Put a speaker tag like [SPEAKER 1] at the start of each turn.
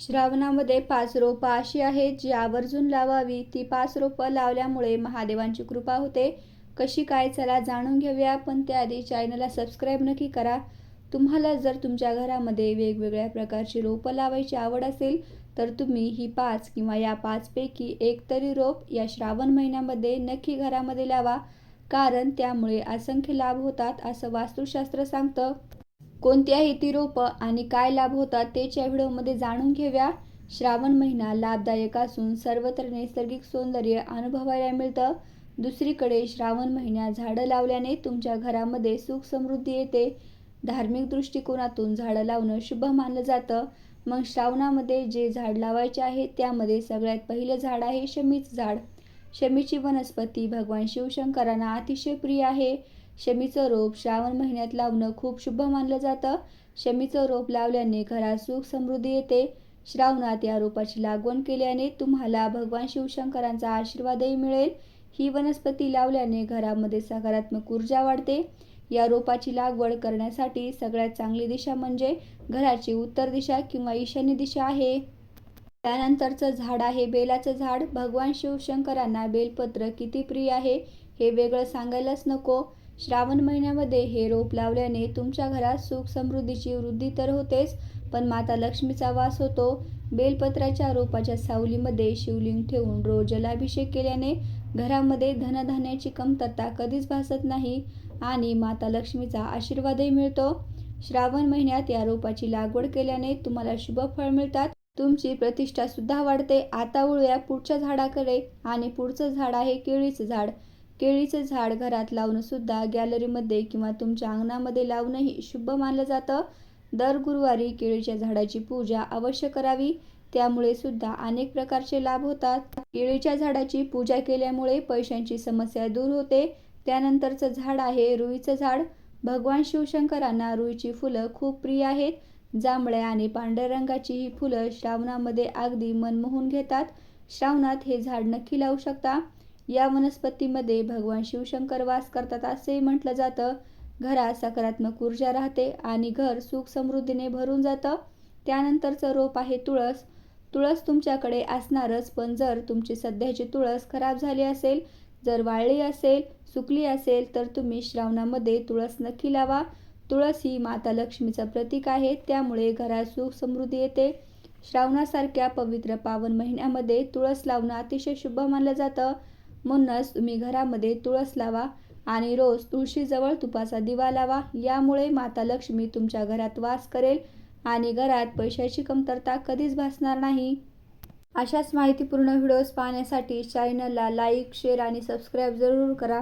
[SPEAKER 1] श्रावणामध्ये 5 रोपं अशी आहेत जी आवर्जून लावावी. ती 5 रोपं लावल्यामुळे महादेवांची कृपा होते. कशी काय चला जाणून घेऊया. पण त्याआधी चॅनलला सबस्क्राईब नक्की करा. तुम्हाला जर तुमच्या घरामध्ये वेगवेगळ्या प्रकारची रोपं लावायची आवड असेल तर तुम्ही ही 5 किंवा या 5 पैकी एक तरी रोप या श्रावण महिन्यामध्ये नक्की घरामध्ये लावा. कारण त्यामुळे असंख्य लाभ होतात असं वास्तुशास्त्र सांगतं. कोणती ती रोपं आणि काय लाभ होतात तेच्या व्हिडिओमध्ये जाणून घेऊया. श्रावण महिना लाभदायक असून सर्वत्र नैसर्गिक सौंदर्य अनुभवायला मिळतं. दुसरीकडे श्रावण महिन्यात झाडं लावल्याने तुमच्या घरामध्ये सुख समृद्धी येते. धार्मिक दृष्टिकोनातून झाडं लावणं शुभ मानलं जातं. मग श्रावणामध्ये जे झाड लावायचे आहे त्यामध्ये सगळ्यात पहिलं झाड आहे शमीचं झाड. शमीची वनस्पती भगवान शिवशंकरांना अतिशय प्रिय आहे. शमीचं रोप श्रावण महिन्यात लावणं खूप शुभ मानलं जातं. शमीचं रोप लावल्याने घरात सुख समृद्धी येते. श्रावणात या रोपाची लागवड केल्याने तुम्हाला भगवान शिवशंकरांचा आशीर्वादही मिळेल. ही वनस्पती लावल्याने घरामध्ये सकारात्मक ऊर्जा वाढते. या रोपाची लागवड करण्यासाठी सगळ्यात चांगली दिशा म्हणजे घराची उत्तर दिशा किंवा ईशान्य दिशा आहे. त्यानंतरचं झाड आहे बेलाचं झाड. भगवान शिवशंकरांना बेलपत्र किती प्रिय आहे हे वेगळं सांगायलाच नको. श्रावण महिन्यामध्ये हे रोप लावल्याने तुमच्या घरात सुख समृद्धीची वृद्धी तर होतेच, पण माता लक्ष्मीचा वास होतो. बेलपत्राच्या रोपाच्या सावलीमध्ये शिवलिंग ठेवून रोज जलाभिषेक केल्याने घरामध्ये धनधान्याची कमतरता कधीच भासत नाही आणि माता लक्ष्मीचा आशीर्वादही मिळतो. श्रावण महिन्यात या रोपाची लागवड केल्याने तुम्हाला शुभ फळ मिळतात. तुमची प्रतिष्ठा सुद्धा वाढते. आता वळूया पुढच्या झाडाकडे आणि पुढचं झाड आहे केळीचं झाड. केळीचं झाड घरात लावणं सुद्धा गॅलरीमध्ये किंवा तुमच्या अंगणामध्ये लावणंही शुभ मानलं जातं. दर गुरुवारी केळीच्या झाडाची पूजा अवश्य करावी. त्यामुळे सुद्धा अनेक प्रकारचे लाभ होतात. केळीच्या झाडाची पूजा केल्यामुळे पैशांची समस्या दूर होते. त्यानंतरचं झाड आहे रुईचं झाड. भगवान शिवशंकरांना रुईची फुलं खूप प्रिय आहेत. जांभळ्या आणि पांढऱ्या रंगाची ही फुलं श्रावणामध्ये अगदी मन मोहून घेतात. श्रावणात हे झाड नक्की लावू शकता. या वनस्पतीमध्ये भगवान शिवशंकर वास करतात असेही म्हटलं जातं. घरात सकारात्मक ऊर्जा राहते आणि घर सुख समृद्धीने भरून जातं. त्यानंतरचं रोप आहे तुळस. तुळस तुमच्याकडे असणारच, पण जर तुमची सध्याची तुळस खराब झाली असेल, जर वाळली असेल, सुकली असेल तर तुम्ही श्रावणामध्ये तुळस नक्की लावा. तुळस ही माता लक्ष्मीचं प्रतीक आहे. त्यामुळे घरात सुख समृद्धी येते. श्रावणासारख्या पवित्र पावन महिन्यामध्ये तुळस लावणं अतिशय शुभ मानलं जातं. म्हणूनच तुम्ही घरामध्ये तुळस लावा आणि रोज तुळशीजवळ तुपाचा दिवा लावा. यामुळे माता लक्ष्मी तुमच्या घरात वास करेल आणि घरात पैशाची कमतरता कधीच भासणार नाही. अशाच माहितीपूर्ण व्हिडिओज पाहण्यासाठी चॅनलला लाईक, शेअर आणि सबस्क्राईब जरूर करा.